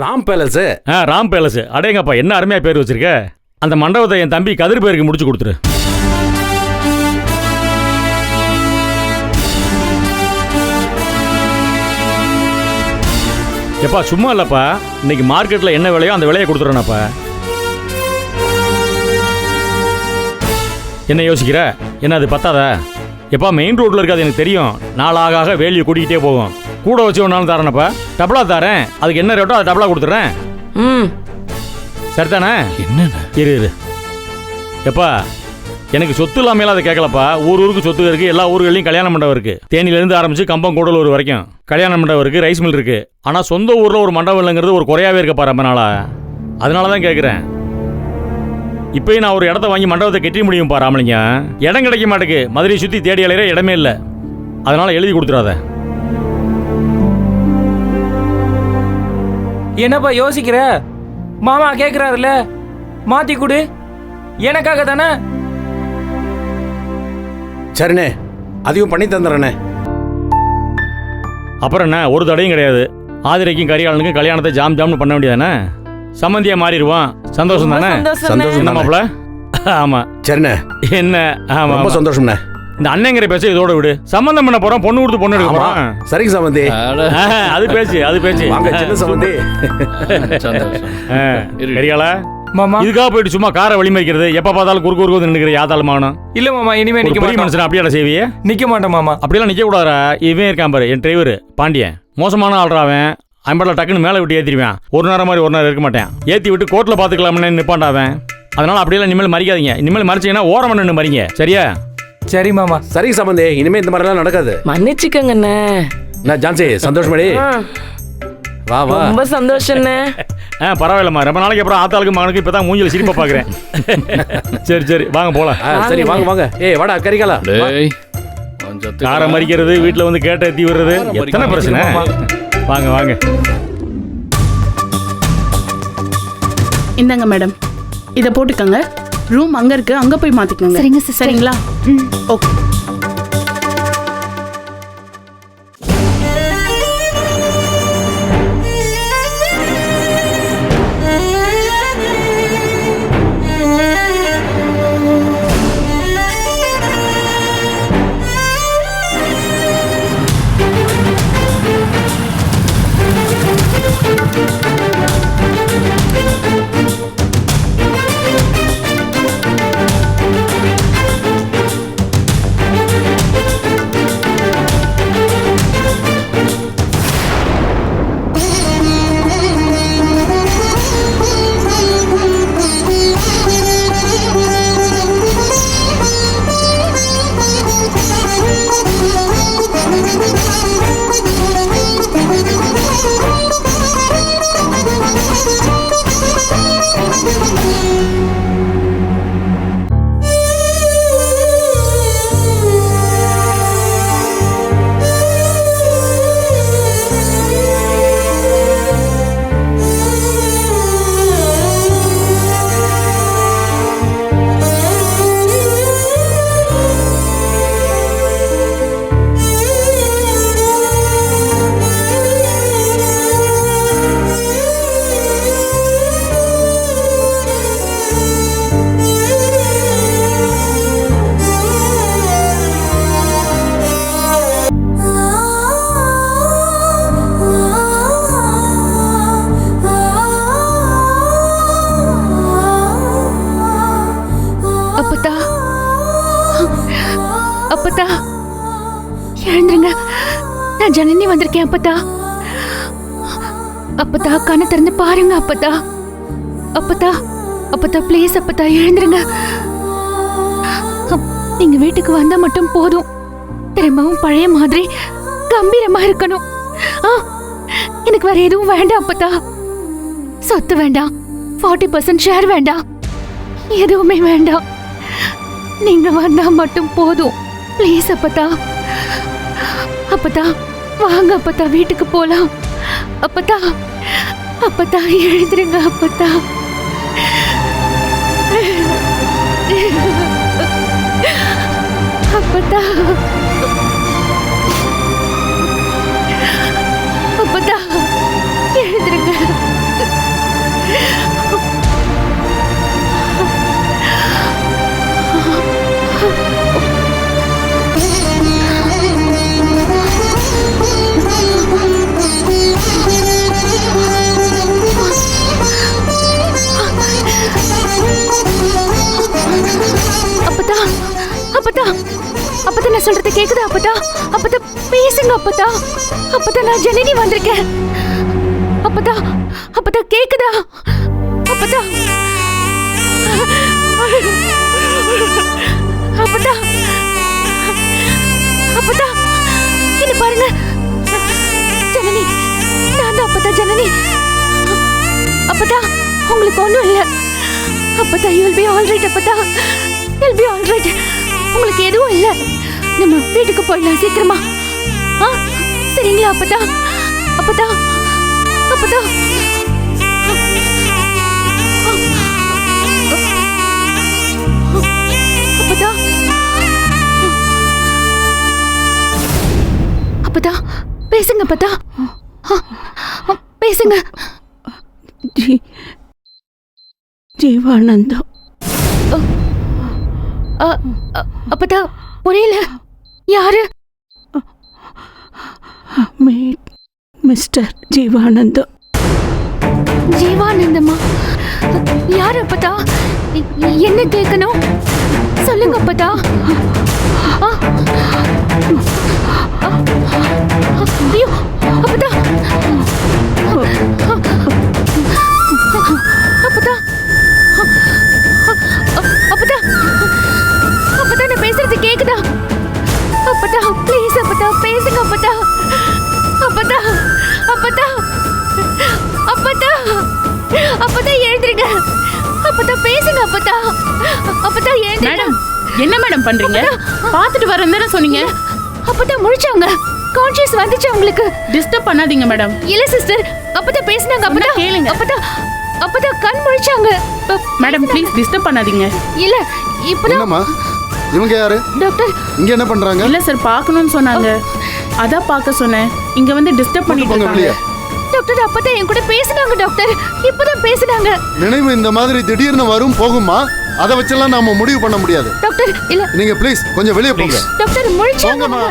Ram palace. Ram palace. அடேங்கப்பா, என்ன அருமையா பேர் வச்சிருக்க. அந்த மண்டபத்தை என் தம்பி கதிர் பேருக்கு முடிச்சு கொடுத்துரு. எப்பா சும்மா இல்லப்பா, இன்னைக்கு மார்க்கெட்ல என்ன விலையோ அந்த விலையை கொடுத்துறேனப்பா. என்ன யோசிக்கிற? என்ன அது பத்தாதா? எப்பா மெயின் ரோட்ல இருக்காது எனக்கு தெரியும். நாளாக வேலியை கூட்டிகிட்டே போகும். கூட வச்சு ஒன்றாலும் தரேனப்பா. டபுளா தரேன். அதுக்கு என்ன ரேட்டோ அதை டபுளா கொடுத்துட்றேன். சரிதானே? என்ன இரு. எப்பா எனக்கு சொத்து இல்லாமல் அதை கேட்கலப்பா. ஊருக்கு சொத்து இருக்கு. எல்லா ஊர்களையும் கல்யாண மண்டபம் இருக்கு. தேனியிலேருந்து ஆரம்பிச்சு கம்பம் கூடலூர் வரைக்கும் கல்யாண மண்டபம் இருக்கு, ரைஸ் மில் இருக்கு. ஆனால் சொந்த ஊரில் ஒரு மண்டபம் இல்லைங்கிறது ஒரு குறையாவே இருக்கப்பா ரொம்ப நாளா. அதனால தான் கேட்குறேன். இப்பயும் நான் ஒரு இடத்த வாங்கி மண்டபத்தை கட்டி முடியும் பா ராமலிங்க. இடம் கிடைக்க மாட்டேக்கு. மதுரையை சுற்றி தேடி அலையிற இடமே இல்லை. அதனால எழுதி கொடுத்துடாத. என்னப்பா யோசிக்கிற? மாமா கேட்குறாருல்ல, மாற்றி கொடு. எனக்காக தானே. சரிண்ணே, அதையும் பண்ணி தந்துடுறேண்ணே. அப்புறம் என்ன, ஒரு தடையும் கிடையாது. ஆதிரைக்கும் கரிகாலனுக்கும் கல்யாணத்தை ஜாம்னு பண்ண வேண்டியதானே. சம்மந்தியா மாறிடுவான். சந்தோஷம் தானே? சந்தோஷம் மாப்பிள. ஆமா சரிண்ணே. என்ன? ஆமா ரொம்ப சந்தோஷம்ண்ணே. இந்த அண்ணங்கிற பேச இதோட விடு. சம்பந்தம் பண்ண போறோம், பொண்ணு கொடுத்து பொண்ணு எடுக்க போறோம். சரிங்க சம்பந்தி. அது பேச்சு வாங்க சின்ன சம்பந்தி. கரிகாலா மாமா, இதுக்காக போயிட்டு சும்மா காரை வழிமறிக்கிறது, எப்ப பார்த்தாலும் குறுக்கு நின்னுக்கிற யாத்தாலுமானும் இல்ல மாமா. இனிமே நிக்க பெரிய மனுஷன் அப்படியே செய்வியே? நிக்க மாட்டேன் மாமா. அப்படியெல்லாம் நிக்க கூடாதா? இவன் இருக்கான் பாரு, என் டிரைவர் பாண்டியன். மோசமான ஆள்றாவன். ஐம்பதுல டக்குன்னு மேலே விட்டு ஏற்றிடுவேன். ஒரு நேரம் மாதிரி ஒரு நேரம் இருக்க மாட்டேன். ஏற்றி விட்டு கோர்ட்டில் பார்த்துக்கலாம்னு நிப்பாண்டாவேன். அதனால அப்படியெல்லாம் இனிமேல் மறிக்காதீங்க. இனிமேல் மறிச்சிங்கன்னா ஓரம் நின்று மறிங்க. சரியா? சரி மாமா. சரி சம்பந்தி, இனிமே இந்த மாதிரிலாம் நடக்காது. மன்னிச்சுக்கங்கண்ணே. நான் ஜான்சி சந்தோஷமடி. வா வா. ரொம்ப சந்தோஷம்ண்ணே. பரவாயில்லம்மா. ரொம்ப நாளைக்கு அப்புறம் ஆத்தாளுக்கு மகனுக்கு இப்பதான் மூஞ்சில சிரிப்பா பாக்குறேன். சரி வாங்க போலாம். சரி வாங்க. ஏய் வாடா கரிகாலா. காரை மறிக்கிறது, வீட்டுல வந்து கேட்ட ஏத்தி விடுறது, எத்தனை பிரச்சனை. வாங்க. இந்தாங்க மேடம், இதை போட்டுக்கோங்க. ரூம் அங்க இருக்கு, அங்க போய் மாத்திக்கோங்க. சரிங்க சிஸ்டர். சரிங்களா? ஓகே. அப்பத்தா எழுந்துருங்க. நான் ஜனனி வந்திருக்கேன் அப்பத்தா. அப்பத்தா கண்ணை திறந்து பாருங்க அப்பத்தா. அப்பத்தா ப்ளீஸ் அப்பத்தா எழுந்துருங்க. நீங்க வீட்டுக்கு வந்தா மட்டும் போதும். திரும்பவும் பழைய மாதிரி கம்பீரமா இருக்கணும். எனக்கு வேற எதுவும் வேண்டாம் அப்பத்தா. சொத்து வேண்டாம், 40% ஷேர் வேண்டாம், எதுவுமே வேண்டாம். நீங்க வந்தா மட்டும் போதும். ப்ளீஸ் அப்பத்தா. வாங்க அப்பத்தா, வீட்டுக்கு போலாம். அப்பத்தா எழுந்திருங்க அப்பத்தா. அப்பத்தா எழுந்திருங்க. சொல்றது கேக்குதா அப்பதா? அப்பதா பேசுங்க அப்பதா. அப்பதா நான் ஜனனி வந்திருக்கேன். அப்பதா அப்பதா கேக்குதா? அப்பதா அப்பதா அப்பதா இது பாருங்க ஜனனி, நான் தான் அப்பதா ஜனனி. அப்பதா உங்களுக்கு ஒண்ணும் இல்ல. அப்பதா you'll be all right. அப்பதா you'll be all right. உங்களுக்கு எதுவும் இல்ல. நம்ம வீட்டுக்கு போயிடலாம் சீக்கிரமா. சரிங்களா அப்பதா? அப்பதா அப்பதா அப்பதா அப்பதா பேசுங்க அப்பதா. பேசுங்க. ஜீவானந்தம். அப்பதா புரியல. யாரு? மிஸ்டர் ஜீவானந்தம். ஜீவானந்தமா? யாரு அப்பதா? என்ன கேட்கணும் சொல்லுங்க அப்பதா. ஐயோ அப்பதா அப்பதா அப்பதா அப்பதா நான் பேசுறது கேக்குதா? அப்பதா ப்ளீஸ் அப்பதா பேசுங்க அப்பதா. அப்பதா அப்பதா அப்பதா அப்பதா எழுந்திருங்க. அப்பதா பேசுங்க அப்பதா. அப்பதா எழுந்திருங்க. மேடம் என்ன மேடம் பண்றீங்க? பாத்துட்டு வரேன்னு சொன்னீங்க. அப்பதா முழிச்சாங்க. கான்ஷியஸ் வந்துச்சு உங்களுக்கு. டிஸ்டர்ப் பண்ணாதீங்க மேடம். இல்ல சிஸ்டர், அப்பதா பேசுனாங்க. அப்பதா கேளுங்க. அப்பதா கண் முழிச்சாங்க. மேடம் ப்ளீஸ் டிஸ்டர்ப் பண்ணாதீங்க. இல்ல இப்பதான் என்னம்மா இவங்க யாரு? டாக்டர் இங்க என்ன பண்றாங்க? இல்ல சார் பார்க்கணும்னு சொன்னாங்க. அதான் பார்க்க சொன்னேன். இங்க வந்து டிஸ்டர்ப் பண்ணிட்டு போங்க வெளியே. இருக்காங்க. டாக்டர் அப்பதா என் கூட பேசுனாங்க டாக்டர். இப்பதான் பேசுனாங்க. நினைவு இந்த மாதிரி திடீர்னு வரும் போகுமா? அதை வச்செல்லாம் நாம முடிவு பண்ண முடியாது. டாக்டர் இல்ல நீங்க ப்ளீஸ் கொஞ்சம் வெளியே போங்க. டாக்டர் முழிச்சாங்க. போங்கம்மா,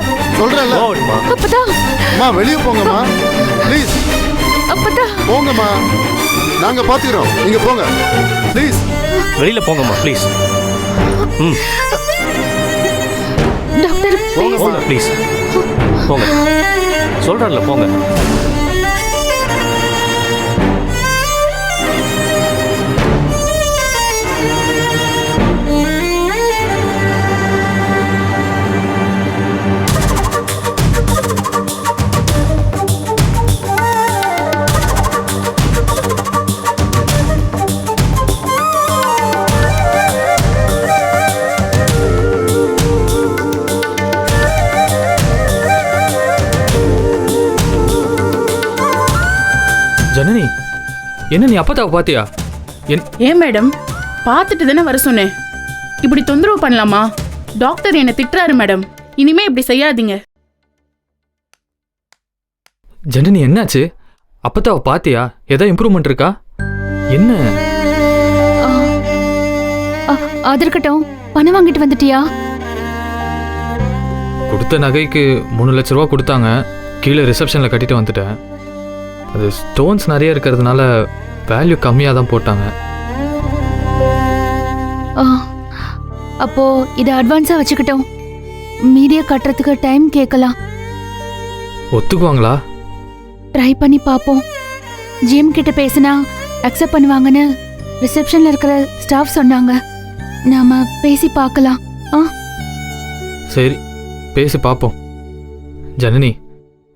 சொல்றேன்ல. அப்பதா அம்மா வெளியே போங்கம்மா ப்ளீஸ். அப்பதா போங்கம்மா, நாங்க பாத்துக்கிறோம். நீங்க போங்க ப்ளீஸ். வெளியில போங்கம்மா ப்ளீஸ். டாக்டர் போங்கம்மா ப்ளீஸ் போங்க. சொல்றேன்ல போங்க. ஜனனி, என்ன நீ அப்பதாவை பாத்தியா? ஏன் மேடம் பார்த்துட்டு தானே வர சொன்னேன். இப்படி தொந்தரவு பண்ணலாமா? டாக்டர் என்ன திட்டுறாரு மேடம். இனிமே இப்படி செய்யாதீங்க. ஜனனி என்னாச்சு? அப்பதாவை பாத்தியா? ஏதோ இம்ப்ரூவ்மெண்ட் இருக்கா? என்ன? அது இருக்கட்டும். பணம் வாங்கிட்டு வந்துட்டியா? கொடுத்த நகைக்கு 3 லட்ச ரூபா கொடுத்தாங்க. கீழே ரிசப்ஷனில் கட்டிட்டு வந்துட்டேன். அது ஸ்டோன்ஸ் நிறைய இருக்கிறதுனால வேல்யூ கம்மியாக தான் போட்டாங்க. அப்போ இதை அட்வான்ஸா வச்சுக்கிட்டோம். மீதியை கட்டுறதுக்கு டைம் கேட்கலாம். ஒத்துக்குவாங்களா? ட்ரை பண்ணி பார்ப்போம். ஜிம் கிட்ட பேசினா அக்செப்ட் பண்ணுவாங்கன்னு ரிசப்ஷன்ல இருக்கிற ஸ்டாஃப் சொன்னாங்க. நாம பேசி பார்க்கலாம். சரி, பேசி பார்ப்போம். ஜனனி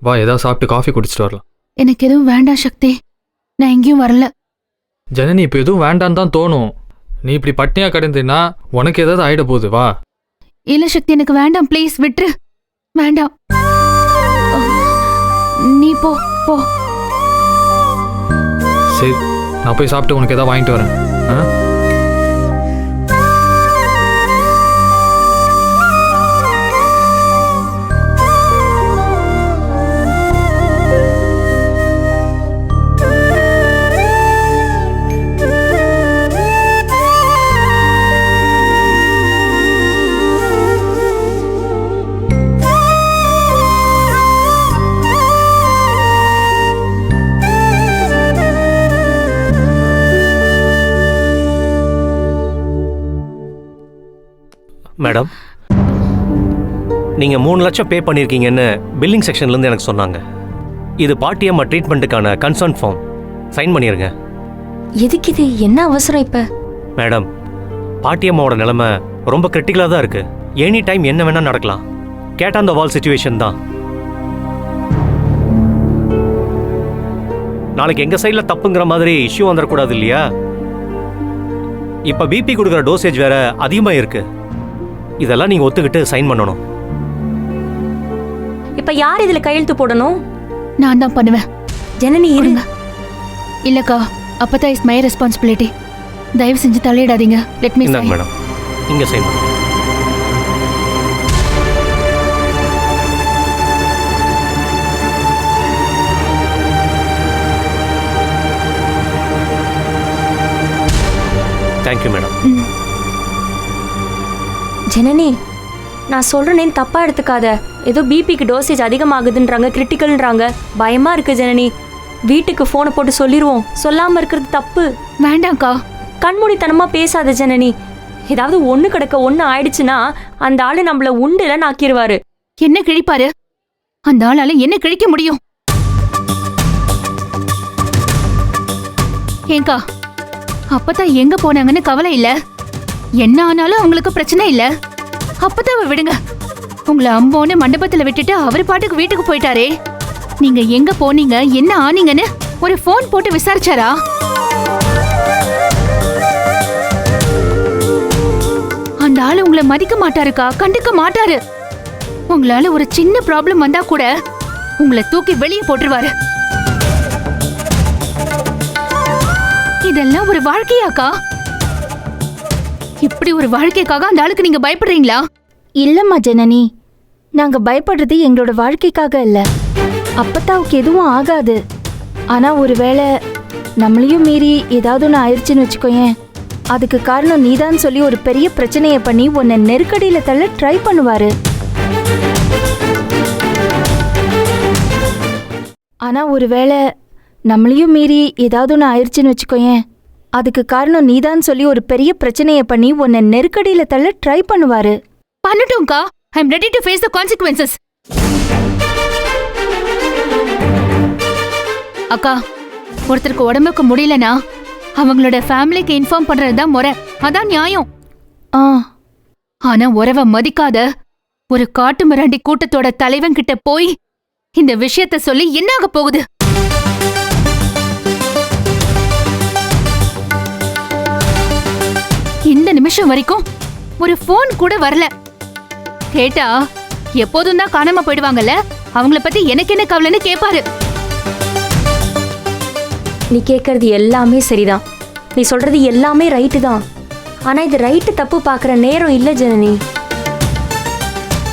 வா, ஏதாவது சாப்பிட்டு காஃபி குடிச்சிட்டு வரலாம். எனக்கு எதுவும் வேண்டாம் சக்தி. நான் எங்கேயும் வரல. ஜனனி இப்போ எதுவும் வேண்டான்னு தான் தோணும். நீ இப்படி பட்னியா கிடந்தீன்னா உனக்கு ஏதாவது ஆயிட போகுது. வா. இல்ல சக்தி, எனக்கு வேண்டாம். ப்ளீஸ் விட்டுரு. வேண்டாம். நீ போ போ. சரி, நான் போய் சாப்பிட்டு உனக்கு ஏதாவது வாங்கிட்டு வரேன். மேடம், நீங்கள் 3 லட்சம் பே பண்ணியிருக்கீங்கன்னு பில்லிங் செக்ஷன்லேருந்து எனக்கு சொன்னாங்க. இது பாட்டியம்மா ட்ரீட்மெண்ட்டுக்கான கன்சர்ன் ஃபார்ம். சைன் பண்ணிடுங்க. எதுக்கு இது? என்ன அவசரம் இப்ப? மேடம், பாட்டியம்மாவோட நிலைமை ரொம்ப கிரிட்டிக்கலாக தான் இருக்குது. எனி டைம் என்ன வேணால் நடக்கலாம். Cat on the wall situation தான். நாளைக்கு எங்கள் சைடில் தப்புங்கிற மாதிரி இஷ்யூ வந்துடக்கூடாது இல்லையா? இப்போ பிபி கொடுக்குற டோசேஜ் வேற அதிகமாக இருக்கு. இதெல்லாம் நீங்கள் ஒத்துக்கிட்டு சைன் பண்ணணும். இப்ப யார் இதுல கையெழுத்து போடணும்? நான் தான் பண்ணுவேன். ஜனனி இருங்க. இல்லக்கா, அப்பதான் இஸ் மை ரெஸ்பான்சிபிலிட்டி. தயவு செஞ்சு தலையிடாதீங்க. லெட் மீ இந்தாங்க மேடம், இங்கே சைன் பண்ணுங்க. Thank you madam. ஜனனி, நான் சொல்றேன்னு தப்பா எடுத்துக்காத. ஏதோ பிபிக்கு டோசேஜ் அதிகமாகுதுன்றாங்க, கிரிட்டிக்கல்ன்றாங்க. பயமா இருக்கு ஜனனி. வீட்டுக்கு போனை போட்டு சொல்லிடுவோம். சொல்லாம இருக்கிறது தப்பு. வேண்டாம்க்கா. கண்மூடித்தனமா பேசாத ஜனனி. ஏதாவது ஒண்ணு கிடக்க ஒண்ணு ஆயிடுச்சுன்னா அந்த ஆளு நம்மள உண்டுல நாக்கிடுவாரு. என்ன கிழிப்பாரு? அந்த ஆளால என்ன கிழிக்க முடியும்? ஏங்கா, அப்பதான் எங்க போனாங்கன்னு கவலை இல்ல. என்ன ஆனாலும் அவங்களுக்கு பிரச்சனை இல்ல. அப்பதான் விடுங்க. உங்களை அம்போன்னு மண்டபத்துல விட்டுட்டு அவர் பாட்டுக்கு வீட்டுக்கு போயிட்டாரே. நீங்க எங்க போனீங்க, என்ன ஆனீங்கன்னு ஒரு போன் போட்டு விசாரிச்சாரா? அந்த ஆளு உங்களை மதிக்க மாட்டாருக்கா, கண்டுக்க மாட்டாரு. உங்களால ஒரு சின்ன ப்ராப்ளம் வந்தா கூட உங்களை தூக்கி வெளியே போட்டுருவாரு. இதெல்லாம் ஒரு வாழ்க்கையாக்கா? இப்படி ஒரு வாழ்க்கைக்காக அந்த ஆளுக்கு நீங்க பயப்படுறீங்களா? இல்லம்மா ஜனனி, நாங்க பயப்படுறது எங்களோட வாழ்க்கைக்காக இல்ல. அப்பத்தாவுக்கு எதுவும் ஆகாது. ஆனா ஒருவேளை நம்மளையும் மீறி ஏதாவது ஒன்று ஆயிடுச்சுன்னு வச்சுக்கோயேன், அதுக்கு காரணம் நீதான் சொல்லி ஒரு பெரிய பிரச்சனையை பண்ணி உன்னை நெருக்கடியில தள்ள ட்ரை பண்ணுவாரு. ஆனா ஒருவேளை நம்மளையும் மீறி ஏதாவது ஒன்று ஆயிடுச்சுன்னு வச்சுக்கோயேன், அதுக்கு காரணம் நீதான் சொல்லி ஒரு பெரிய பிரச்சனையை பண்ணி உன்னை நெருக்கடியில தள்ள ட்ரை பண்ணுவாரு. பண்ணட்டும்க்கா. I am ready to face the consequences. அக்கா, ஒருத்தருக்கு உடம்புக்கு முடியலனா அவங்களோட ஃபேமிலிக்கு இன்ஃபார்ம் பண்றதுதான் முறை. அதான் நியாயம். ஆனா உறவை மதிக்காத ஒரு காட்டு மிராண்டி கூட்டத்தோட தலைவன் கிட்ட போய் இந்த விஷயத்த சொல்லி என்ன ஆக போகுது? இந்த நிமிஷம் வரைக்கும் ஒரு போன் கூட வரல. கேட்டா எப்போதும் தான் காணாம போயிடுவாங்கல்ல, அவங்கள பத்தி எனக்கு என்ன கவலைன்னு கேட்பாரு. நீ கேட்கறது எல்லாமே சரிதான். நீ சொல்றது எல்லாமே ரைட்டு தான். ஆனா இது ரைட்டு தப்பு பார்க்குற நேரம் இல்லை ஜனனி.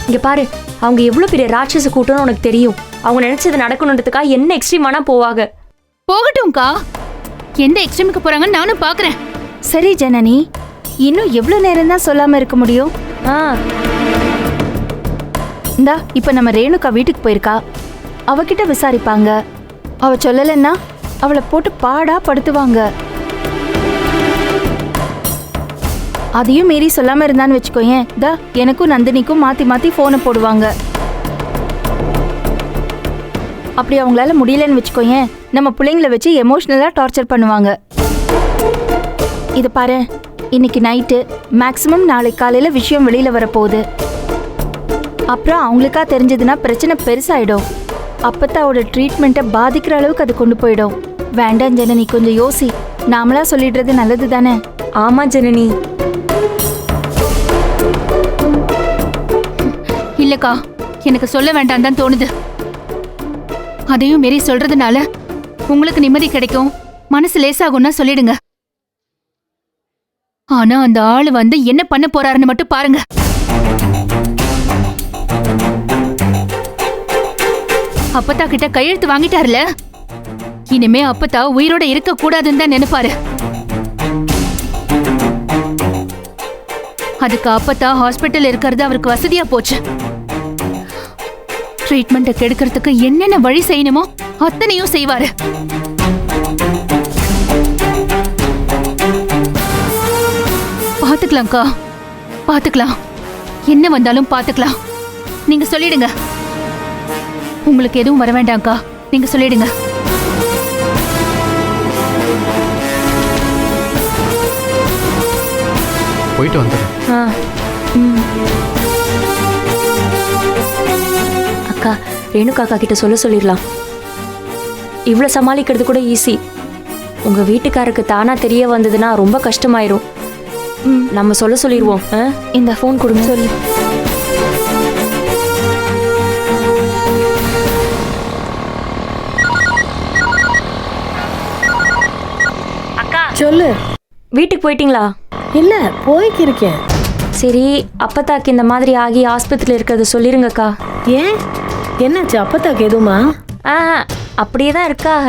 இங்க பாரு, அவங்க எவ்வளவு பெரிய ராட்சச கூட்டம்னு உனக்கு தெரியும். அவங்க நினைச்சது நடக்கணுன்றதுக்காக என்ன எக்ஸ்ட்ரீமானா போவாங்க. போகட்டும்க்கா. எந்த எக்ஸ்ட்ரீமுக்கு போறாங்கன்னு நானும் பாக்குறேன். சரி ஜனனி, இன்னும் எவ்வளவு நேரம் தான் சொல்லாம இருக்க முடியும்? இந்தா இப்ப நம்ம ரேணுகா வீட்டுக்கு போயிருக்கா. அவகிட்ட விசாரிப்பாங்க. அவ சொல்லலன்னா அவளை போட்டு பாடா படுத்துவாங்க. அதையும் மீறி சொல்லாம இருந்தான்னு வச்சுக்கோயேன், தா எனக்கும் நந்தினிக்கும் மாத்தி மாத்தி போனை போடுவாங்க. அப்படி அவங்களால முடியலன்னு வச்சுக்கோயேன், நம்ம பிள்ளைங்களை வச்சு எமோஷனலா டார்ச்சர் பண்ணுவாங்க. இது பாரு, இன்னைக்கு நைட்டு மேக்சிமம் நாளை காலையில விஷயம் வெளியில வரப்போகுது. அப்புறம் அவங்களுக்கா தெரிஞ்சதுன்னா பிரச்சனை பெருசாயிடும். அப்பத்தாவோட ட்ரீட்மெண்ட்டை பாதிக்கிற அளவுக்கு அது கொண்டு போயிடும். வேண்டாம் ஜனனி, கொஞ்சம் யோசி. நாமளா சொல்லிடுறது நல்லது தானே? ஆமா ஜனனி. இல்லக்கா, எனக்கு சொல்ல வேண்டாம் தான் தோணுது. அதையும் மீறி சொல்றதுனால உங்களுக்கு நிம்மதி கிடைக்கும், மனசு லேசாகும்னா சொல்லிடுங்க. ஆனா அந்த ஆளு வந்து என்ன பண்ண போறாருன்னு மட்டும் பாருங்க. அப்பத்தா கிட்ட கையெழுத்து வாங்கிட்டாருல, இனிமே அப்பத்தா உயிரோட இருக்க கூடாதுன்னு தான் நினைப்பாரு. அதுக்கு அப்பத்தா ஹாஸ்பிட்டல் இருக்கிறது அவருக்கு வசதியா போச்சு. ட்ரீட்மெண்ட்டை கெடுக்கிறதுக்கு என்னென்ன வழி செய்யணுமோ அத்தனையும் செய்வாரு. பாத்துக்கலாம்க்கா, பாத்துக்கலாம். என்ன வந்தாலும் பாத்துக்கலாம். நீங்க சொல்லிடுங்க. உங்களுக்கு எதுவும் வர வேண்டாம்க்கா, நீங்க சொல்லிடுங்க. போயிட்டு வந்துடுறேன். ஆ ம். அக்கா ரேணுகா அக்கா கிட்ட சொல்லிடலாம். இவ்வளோ சமாளிக்கிறது கூட ஈஸி. உங்க வீட்டுக்காருக்கு தானா தெரிய வந்ததுன்னா ரொம்ப கஷ்டமாயிரும். நம்ம சொல்லிடுவோம். இந்த ஃபோன் கொடுங்க. சொல்லு. அக்கா சொல்லு. வீட்டுக்கு போயிட்டீங்களா? இல்ல, போய்க்கு இருக்கேன். சரி, அப்பத்தாக்கு இந்த மாதிரி ஆகி ஆஸ்பத்திரியில் இருக்கிறத சொல்லிருங்கக்கா. ஏன், என்னாச்சு? அப்பத்தாக்கு எதுவுமா? அப்படியே தான் இருக்காக.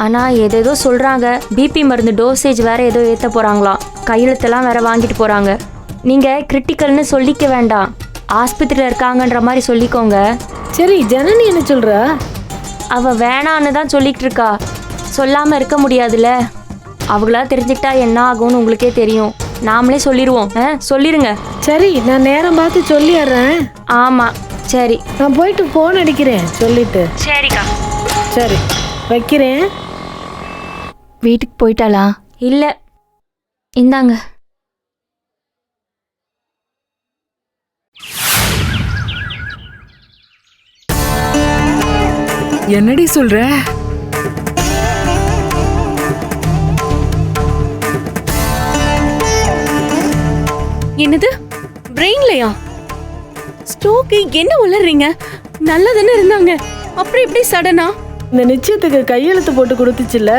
ஆனால் ஏதேதோ சொல்கிறாங்க. பிபி மருந்து டோசேஜ் வேற ஏதோ ஏற்ற போகிறாங்களாம். கையெழுத்தெல்லாம் வேற வாங்கிட்டு போகிறாங்க. நீங்கள் கிரிட்டிக்கல்னு சொல்லிக்க வேண்டாம், ஆஸ்பத்திரியில் இருக்காங்கன்ற மாதிரி சொல்லிக்கோங்க. சரி, ஜனனி என்ன சொல்கிறா? அவள் வேணான்னு தான் சொல்லிக்கிட்டு இருக்கா. சொல்லாமல் இருக்க முடியாதுல்ல. அவங்களா தெரிஞ்சுக்கிட்டா என்ன ஆகும்னு உங்களுக்கே தெரியும். நாமளே சொல்லிடுவோம். சொல்லிடுங்க. சரி, நான் நேரம் பார்த்து சொல்லிடுறேன். ஆமாம், சரி. நான் போயிட்டு ஃபோன் அடிக்கிறேன் சொல்லிட்டு. சரிக்கா. சரி, வைக்கிறேன். வீட்டுக்கு போயிட்டாளா? இல்லை, இந்தாங்க. என்னடி சொல்ற? என்னது, பிரெயின்லயா? ஸ்ட்ரோக்கு? என்ன உளறீங்க? நல்லா தானே இருந்தாங்க, அப்புறம் எப்படி சடனா? இந்த நிச்சயத்துக்கு கையெழுத்து போட்டு கொடுத்துச்சுல்ல,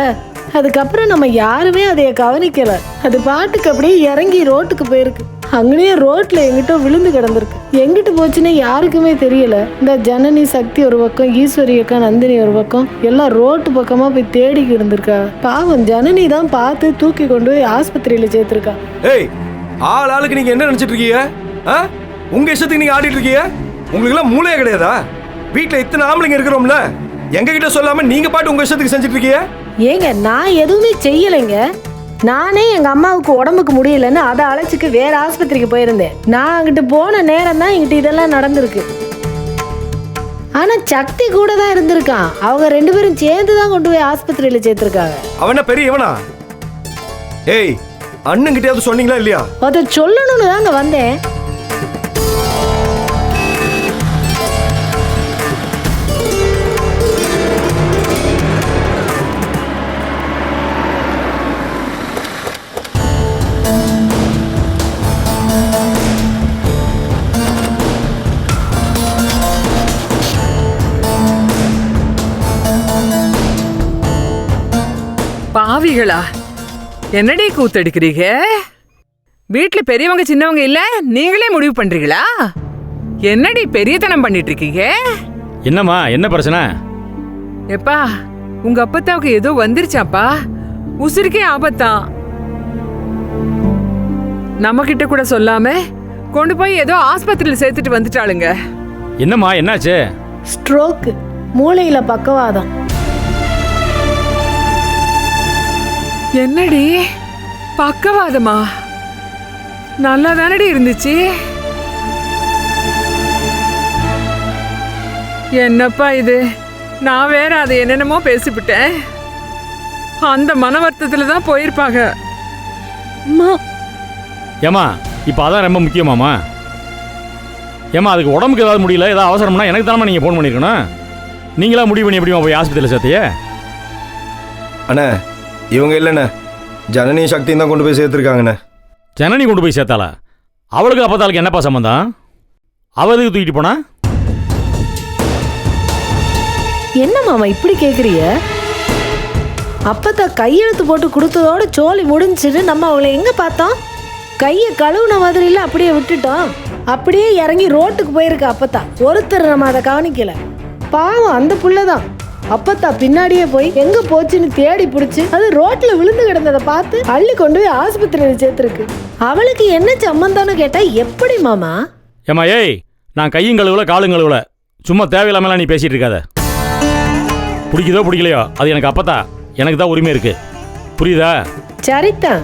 அதுக்கப்புறம் நம்ம யாருமே அதைய கவனிக்கல. அது பாட்டுக்கு அப்படியே இறங்கி ரோட்டுக்கு போயிருக்கு. அங்கேயே ரோட்ல எங்கிட்ட விழுந்து கிடந்திருக்கு. எங்கிட்டு போச்சுன்னு யாருக்குமே தெரியல. இந்த ஜனனி, சக்தி ஒரு பக்கம், ஈஸ்வரி அக்கா, நந்தினி ஒரு பக்கம், எல்லாம் ரோட்டு பக்கமா போய் தேடிக்கு இருந்திருக்கா. பாவம், ஜனனி தான் பார்த்து தூக்கி கொண்டு போய் ஆஸ்பத்திரியில சேர்த்திருக்கா. ஏய், ஆளுக்கு நீங்க என்ன நினைச்சிட்டு இருக்கீங்க? உங்க இஷ்டத்துக்கு நீங்க ஆடிட்டு இருக்கீங்க. உங்களுக்கு எல்லாம் மூளையே கிடையாதா? வீட்டுல இத்தனை ஆம்பளைங்க இருக்கிறோம்ல, எங்க கிட்ட சொல்லாம நீங்க பாட்டு உங்க இஷ்டத்துக்கு செஞ்சுட்டு இருக்கீங்க. ஏங்க, நான் எதுவுமே செய்யலைங்க. நானே எங்க அம்மாவுக்கு உடம்புக்கு முடியலன்னு அதை அழைச்சிக்கு வேற ஆஸ்பத்திரிக்கு போயிருந்தேன். நான் அங்கிட்டு போன நேரம் தான் எங்கிட்ட இதெல்லாம் நடந்திருக்கு. ஆனா சக்தி கூட தான் இருந்திருக்கான். அவங்க 2 பேரும் சேர்ந்து தான் கொண்டு போய் ஆஸ்பத்திரியில சேர்த்திருக்காங்க. அவன பெரியவனா? ஏய், அண்ணன் கிட்டயாவது சொன்னீங்களா இல்லையா? அதை சொல்லணும்னு தாங்க வந்தேன். பாவிகளா, என்னடி கூத்தடிக்கிறீங்க? வீட்டுல பெரியவங்க சின்னவங்க இல்ல, நீங்களே முடிவு பண்றீங்களா? என்னடி பெரியத்தனம் பண்ணிட்டு இருக்கீங்க? என்னம்மா, என்ன பிரச்சனை? எப்பா, உங்க அப்பத்தாவுக்கு ஏதோ வந்துருச்சாப்பா. உசுருக்கே ஆபத்தான். நம்ம கிட்ட கூட சொல்லாம கொண்டு போய் ஏதோ ஆஸ்பத்திரியில சேர்த்துட்டு வந்துட்டாளுங்க. என்னம்மா, என்னாச்சு? ஸ்ட்ரோக், மூளையில பக்கவாதம். என்னடி பக்கவாதமா? நல்லா தானடி இருந்துச்சு. என்னப்பா இது? நான் வேற அதை என்னென்னமோ பேசிவிட்டேன். அந்த மன வருத்தத்துல தான் போயிருப்பாங்க. ஏமா, இப்போ அதான் ரொம்ப முக்கியமாம்மா. ஏமா, அதுக்கு உடம்புக்கு ஏதாவது முடியல, ஏதாவது அவசரம்னா எனக்கு தானே நீங்கள் ஃபோன் பண்ணியிருக்கணும். நீங்களா முடிவு பண்ணி எப்படிமா போய் ஆஸ்பத்திரியில் சேர்த்தியே? அண்ணா, இவங்க இல்லைண்ணே, ஜனனி சக்தியும் தான் கொண்டு போய் சேர்த்துருக்காங்கண்ணே. ஜனனி கொண்டு போய் சேர்த்தாளா? அவளுக்கு அப்பத்தாளுக்கு என்னப்பா சம்பந்தம்? அவ எதுக்கு தூக்கிட்டு போனா? என்ன மாமா இப்படி கேக்குறீங்க? அப்பத்தா கையெழுத்து போட்டு கொடுத்ததோட சோலி முடிஞ்சுட்டு நம்ம அவளை எங்க பார்த்தோம்? கையை கழுவுன மாதிரில அப்படியே விட்டுட்டோம். அப்படியே இறங்கி ரோட்டுக்கு போயிருக்க அப்பத்தா. ஒருத்தர் நம்ம அதை கவனிக்கல. பாவம், அந்த புள்ளதான் அப்பத்தா பின்னாடியே போய் எங்க போச்சுன்னு தேடி பிடிச்சு அது ரோட்ல விழுந்து கிடந்ததை பார்த்து அள்ளி கொண்டு போய் ஆஸ்பத்திரியில் சேர்த்துருக்கு. அவளுக்கு என்ன சம்பந்தம்னு கேட்டா எப்படி மாமா? ஏமா, ஏய், நான் கையும் கழுவுல காலும் கழுவுல, சும்மா தேவையில்லாமலாம் நீ பேசிட்டு இருக்காத. பிடிக்குதோ பிடிக்கலையோ, அது எனக்கு அப்பத்தா, எனக்கு தான் உரிமை இருக்கு, புரியுதா? சரிதான்,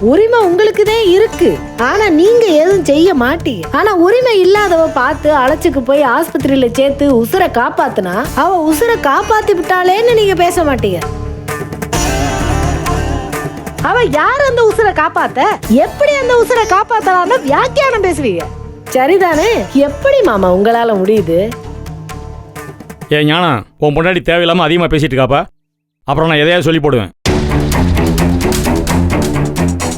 உரிமை உங்களுக்குதான் இருக்கு, ஆனா நீங்க எதுவும் செய்ய மாட்டீங்க. ஆனா உரிமை இல்லாதவ பார்த்து அழைச்சுக்கு போய் ஆஸ்பத்திரியில சேர்த்து உசுரை காப்பாத்துனா அவ உசுரை காப்பாத்தி விட்டாளேன்னு நீங்க பேச மாட்டீங்க. அவ யார் அந்த உசுரை காப்பாத்த, எப்படி அந்த உசுரை காப்பாத்தலாம்னு வியாக்கியானம் பேசுவீங்க. சரிதானே? எப்படி மாமா உங்களால முடியுது? ஏன் ஞானா, உன் பொண்டாட்டி தேவையில்லாமல் அதிகமாக பேசிட்டு இருக்காப்பா. அப்புறம் நான் எதையாவது சொல்லி போடுவேன்.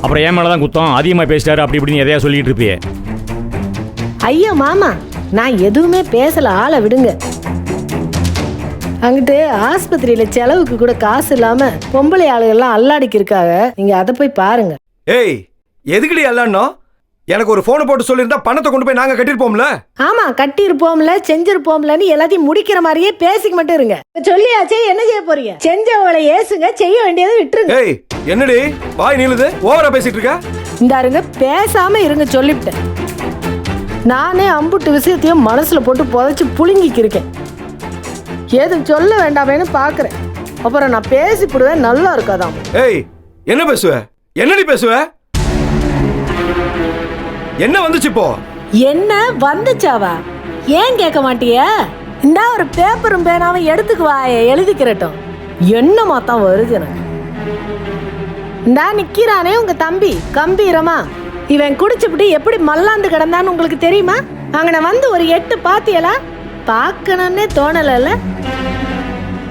அப்புறம் என் மேலே தான் குத்தம், அதிகமாக பேசிட்டாரு அப்படி இப்படின்னு எதையாவது சொல்லிட்டு இருப்பியே. ஐயா மாமா, நான் எதுவுமே பேசல, ஆளை விடுங்க. அங்கிட்டு ஆஸ்பத்திரியில செலவுக்கு கூட காசு இல்லாம பொம்பளை ஆளுகள்லாம் அல்லாடிக்கு இருக்காங்க, நீங்க அதை போய் பாருங்க. ஏய், எதுக்குடி அல்லானோ? எனக்கு ஒரு போனை போட்டு சொல்லியிருந்தா பணத்தை கொண்டு போய் நாங்க கட்டிருப்போம்ல. ஆமா, கட்டியிருப்போம்ல, செஞ்சிருப்போம்லன்னு எல்லாத்தையும் முடிக்கிற மாதிரியே பேசிக்க மட்டும் இருங்க. சொல்லியாச்சே, என்ன செய்ய போறீங்க? செஞ்சவளை ஏசுங்க, செய்ய வேண்டியதை விட்டுருங்க. ஏய், என்னடி வாய் நீளுது? ஓவரா பேசிட்டு இருக்க. இந்தாருங்க, பேசாம இருங்க, சொல்லிவிட்டேன். நானே அம்புட்டு விஷயத்தையும் மனசுல போட்டு புதைச்சு புழுங்கிக்கு இருக்கேன். எதுவும் சொல்ல வேண்டாமேன்னு பாக்குறேன். அப்புறம் நான் பேசிவிடுவேன், நல்லா இருக்காதான். ஏய், என்ன பேசுவ? என்னடி பேசுவ? என்ன வந்துச்சு இப்போ? என்ன வந்துச்சாவா? ஏன் கேட்க மாட்டிய? இந்த ஒரு பேப்பரும் பேனாவும் எடுத்துக்குவா, எழுதிக்கிறட்டும். என்னமா தான் வருது எனக்கு. இந்தா நிக்கிறானே உங்க தம்பி கம்பீரமா. இவன் குடிச்சுப்பிட்டு எப்படி மல்லாந்து கிடந்தான்னு உங்களுக்கு தெரியுமா? அங்கன வந்து ஒரு 8 பாத்தியலா? பார்க்கணும்னே தோணல.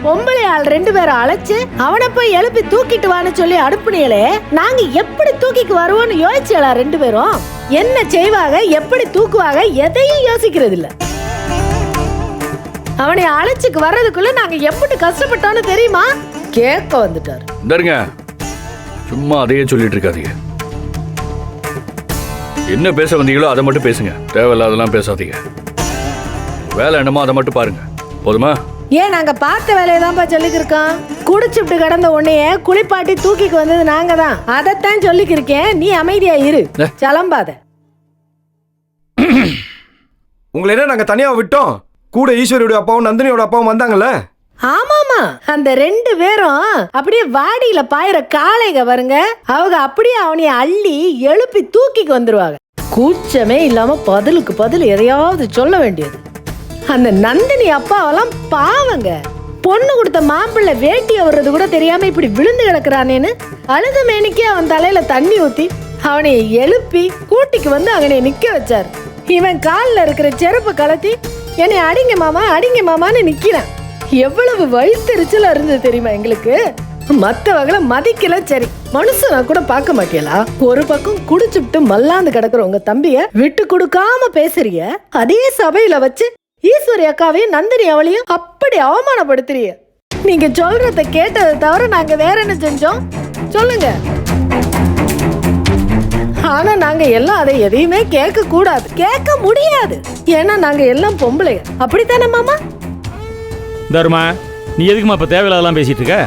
பொம்பளை ஆள் 2 பேரை அழைச்சு அவனை போய் எழுப்பி தூக்கிட்டு வான்னு சொல்லி அடுப்புனியலே. நாங்க எப்படி தூக்கிக்கு வருவோம்னு யோசிச்சலா 2 பேரும்? என்ன செய்வாங்க, எப்படி தூக்குவாங்க, எதையும் யோசிக்கிறது இல்ல. அவனை அழைச்சுக்கு வர்றதுக்குள்ள நாங்க எப்படி கஷ்டப்பட்டோம்னு தெரியுமா? கேட்க வந்துட்டாரு. இந்தருங்க, சும்மா அதையே சொல்லிட்டு இருக்காதீங்க. என்ன பேச வந்தீங்களோ அதை மட்டும் பேசுங்க, தேவையில்லாதெல்லாம் பேசாதீங்க. வேலை என்னமோ அதை மட்டும் பாருங்க, போதுமா? ஏன் நாங்க பார்த்த வேலையை தான்ப்பா சொல்லிக்கிருக்கோம். குடிச்சுட்டு கிடந்த உன்னைய குளிப்பாட்டி தூக்கிக்கு வந்தது நாங்க தான், அதைத்தான் சொல்லிக்கிருக்கேன். நீ அமைதியா இரு, சலம்பாத. உங்களை என்ன நாங்க தனியா விட்டோம்? கூட ஈஸ்வரியோட அப்பாவும் நந்தினியோட அப்பாவும் வந்தாங்கல்ல. ஆமாமா, அந்த 2 பேரும் அப்படியே வாடியில பாயிர காளைங்க பாருங்க. அவங்க அப்படியே அவனைய அள்ளி எழுப்பி தூக்கிக்கு வந்துருவாங்க. கூச்சமே இல்லாம பதிலுக்கு பதில் எதையாவது சொல்ல வேண்டியது. அந்த நந்தினி அப்பாவெல்லாம் பாவங்க. பொண்ணு கொடுத்த மாப்பிள்ளை வேட்டி வர்றது கூட தெரியாம இப்படி விழுந்து கிடக்குறானேன்னு அழுத மேனிக்கே அவன் தலையில தண்ணி ஊத்தி அவனை எழுப்பி கூட்டிக்கு வந்து அவனை நிக்க வச்சாரு. இவன் காலில் இருக்கிற செருப்பு கலத்தி என்னை அடிங்க மாமா அடிங்க மாமான்னு நிக்கிறான். எவ்வளவு வயிற்றுச்சலா இருந்தது தெரியுமா எங்களுக்கு? மத்த வகையில மதிக்கல, சரி மனுஷனா கூட பார்க்க மாட்டியலா? ஒரு பக்கம் குடிச்சுட்டு மல்லாந்து கிடக்குற உங்க தம்பிய விட்டு கொடுக்காம பேசுறிய, அதே சபையில வச்சு ஈஸ்வரி அக்காவையும் நந்தினி அவளையும் அப்படி அவமானப்படுத்துறிய. நீங்க சொல்றத கேட்டதை தவிர நாங்க வேற என்ன செஞ்சோம் சொல்லுங்க? ஆனா நாங்க எல்லாம் அதை எதையுமே கேட்க கூடாது, கேட்க முடியாது. ஏன்னா நாங்க எல்லாம் பொம்பளை, அப்படித்தானே மாமா? தருமா, நீ எதுக்குமா இப்போ தேவையில்லாதெல்லாம் பேசிட்டு இருக்க?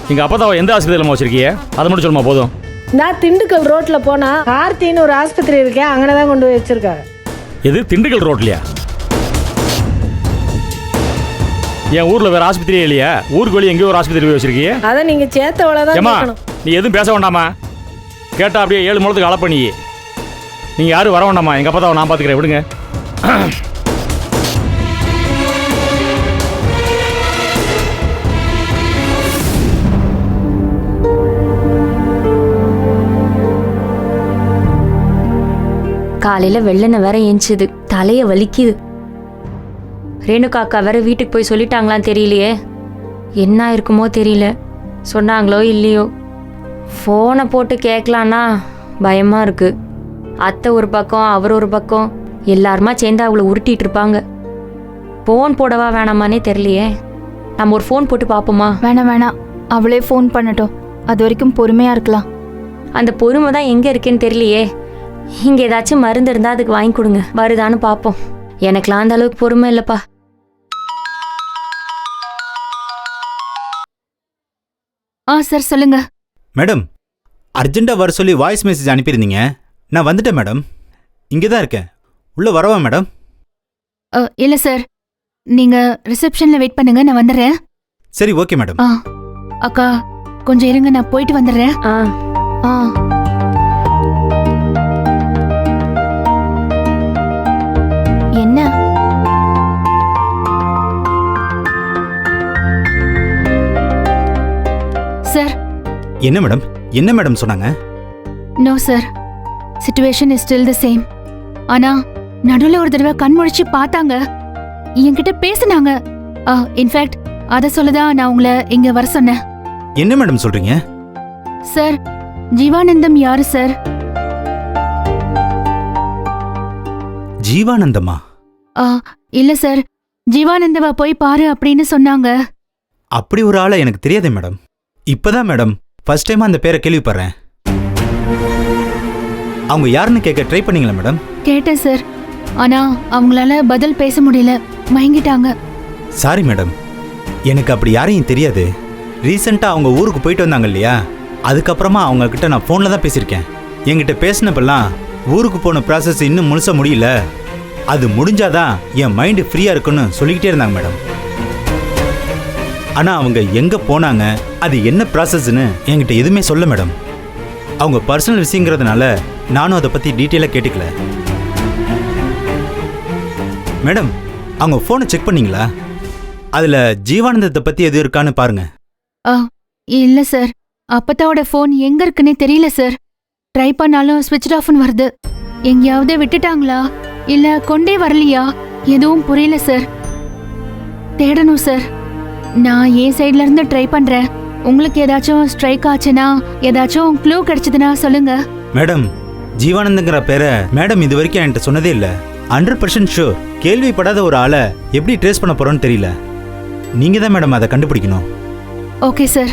எங்கள் அப்பா தான் எந்த ஆஸ்பத்திரியில் வச்சிருக்கீங்க அதை மட்டும் சொல்லுமா போதும். நான் திண்டுக்கல் ரோட்ல போனா ஆர்த்தின்னு ஒரு ஆஸ்பத்திரி இருக்கேன், அங்கனதான் கொண்டு போய் வச்சிருக்காங்க. எது, திண்டுக்கல் ரோட்லையா? என் ஊரில் வேற ஆஸ்பத்திரியே இல்லையா? ஊருக்கு வெளியே எங்கேயோ ஒரு ஆஸ்பத்திரி போய் வச்சிருக்கீங்க. அதை நீங்க சேர்த்தவளதான் கேட்கணும். நீ எதுவும் பேச வேண்டாமா? கேட்டா அப்படியே 7 முழத்துக்கு அளப்ப. நீங்க யாரும் வர வேண்டாமா, எங்க அப்பா தான் நான் பார்த்துக்கிறேன், விடுங்க. காலையில வெள்ளனை வேற ஏஞ்சுது, தலைய வலிக்குது. ரேணுகாக்கா வேற வீட்டுக்கு போய் சொல்லிட்டாங்களான்னு தெரியலையே, என்ன இருக்குமோ தெரியல. சொன்னாங்களோ இல்லையோ, ஃபோனை போட்டு கேட்கலான்னா பயமா இருக்கு. அத்தை ஒரு பக்கம், அவர் ஒரு பக்கம், எல்லாருமா சேர்ந்து அவளை உருட்டிட்டு இருப்பாங்க. ஃபோன் போடவா வேணாமானே தெரியலையே. நம்ம ஒரு ஃபோன் போட்டு பார்ப்போமா? வேணாம் வேணாம், அவளே ஃபோன் பண்ணட்டும், அது வரைக்கும் பொறுமையா இருக்கலாம். அந்த பொறுமை தான் எங்க இருக்குன்னு தெரியலையே. இங்க ஏதாச்சும் மருந்து இருந்தா அதுக்கு வாங்கி கொடுங்க, வருதான்னு பார்ப்போம். எனக்குலாம் அந்த அளவுக்கு பொறுமை இல்லப்பா. சார் சொல்லுங்க. மேடம், அர்ஜென்ட்டாக வர சொல்லி வாய்ஸ் மெசேஜ் அனுப்பியிருந்தீங்க. நான் வந்துட்டேன் மேடம், இங்கே தான் இருக்கேன். உள்ளே வரவா மேடம்? இல்லை சார், நீங்கள் ரிசப்ஷனில் வெயிட் பண்ணுங்க, நான் வந்துடுறேன். சரி, ஓகே மேடம். அக்கா கொஞ்சம் இருங்க, நான் போயிட்டு வந்துடுறேன். ஆ என்ன? சார். என்ன மேடம்? என்ன மேடம் சொன்னாங்க? No sir, situation is still the same. ஆனா நடுவில் ஒரு தடவை கண் முழிச்சு பார்த்தாங்க, என்கிட்ட பேசினாங்க. இன்ஃபேக்ட் அதை சொல்லதான் நான் உங்களை இங்க வர சொன்னேன். என்ன மேடம் சொல்றீங்க? சார், ஜீவானந்தம் யாரு சார்? ஜீவானந்தமா? இல்ல சார், ஜீவானந்தவா போய் பாரு அப்படின்னு சொன்னாங்க. அப்படி ஒரு ஆளை எனக்கு தெரியாதே மேடம். இப்பதான் மேடம் ஃபர்ஸ்ட் டைம் அந்த பேரை கேள்விப்படுறேன். அவங்க யாருன்னு கேட்க ட்ரை பண்ணீங்களா மேடம்? கேட்டேன் சார், ஆனா அவங்களால பதில் பேச முடியல, மயங்கிட்டாங்க. சாரி மேடம், எனக்கு அப்படி யாரையும் தெரியாது. ரீசெண்டாக அவங்க ஊருக்கு போயிட்டு வந்தாங்க இல்லையா, அதுக்கப்புறமா அவங்க கிட்ட நான் ஃபோனில் தான் பேசியிருக்கேன். என்கிட்ட பேசினப்பெல்லாம் ஊருக்கு போன ப்ராசஸ் இன்னும் முழுச முடியல, அது முடிஞ்சாதான் என் மைண்டு ஃப்ரீயாக இருக்குன்னு சொல்லிக்கிட்டே இருந்தாங்க மேடம். ஆனால் அவங்க எங்கே போனாங்க, அது என்ன ப்ராசஸ்ன்னு என்கிட்ட எதுவுமே சொல்ல மேடம். அவங்க பர்சனல் விஷயங்கிறதுனால நானும் அதை பற்றி டீட்டெயிலாக கேட்டுக்கல மேடம். அவங்க ஃபோனை செக் பண்ணீங்களா? அதில் ஜீவானந்தத்தை பற்றி எது இருக்கான்னு பாருங்க. இல்ல சார், அப்பத்தாவோட ஃபோன் எங்க இருக்குன்னே தெரியல சார். ட்ரை பண்ணாலும் ஸ்விட்ச் ஆஃப்னு வருது. எங்கேயாவது விட்டுட்டாங்களா இல்ல கொண்டே வரலையா எதுவும் புரியல சார். தேடணும் சார். நான் என் சைட்ல இருந்து ட்ரை பண்றேன். உங்களுக்கு ஏதாச்சும் ஸ்ட்ரைக் ஆச்சுன்னா, ஏதாச்சும் க்ளூ கிடைச்சதுன்னா சொல்லுங்க. மேடம், ஜீவானந்தங்கிற பேரை மேடம் இது வரைக்கும் என்கிட்ட சொன்னதே இல்லை. 100% ஷூர். கேள்விப்படாத ஒரு ஆளை எப்படி ட்ரேஸ் பண்ண போறோன்னு தெரியல. நீங்க தான் மேடம் அதை கண்டுபிடிக்கணும். ஓகே சார்,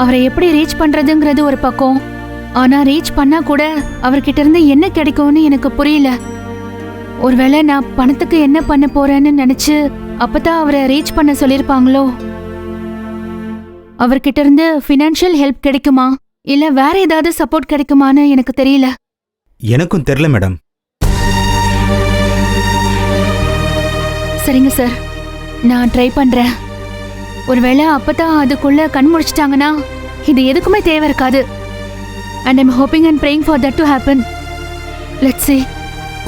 அவரை எப்படி ரீச் பண்றதுங்கிறது ஒரு பக்கம், ஆனா ரீச் பண்ணா கூட அவர்கிட்ட இருந்து என்ன கிடைக்கும்னு எனக்கு புரியல. ஒருவேளை நான் பணத்துக்கு என்ன பண்ண போறேன்னு நினைச்சு அப்பதான் அவரை ரீச் பண்ண சொல்லிருப்பாங்களோ. அவர்கிட்ட இருந்து ஃபினான்ஷியல் ஹெல்ப் கிடைக்குமா இல்ல வேற ஏதாவது சப்போர்ட் கிடைக்குமான்னு எனக்கு தெரியல. எனக்கும் தெரியல மேடம். சரிங்க சார், நான் ட்ரை பண்றேன். ஒருவேளை அப்பதான் அதுக்குள்ள கண் முடிச்சிட்டாங்கன்னா இது எதுக்குமே தேவை இருக்காது. And I'm hoping and praying for that to happen. Let's see.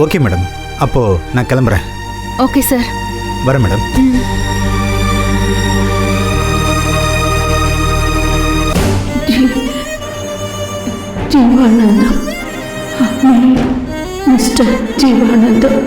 Okay madam, அப்போ நான் கிளம்புறேன். ஓகே சார், வரேன் மேடம். ஜீவானந்தம், மிஸ்டர் ஜீவானந்தம்.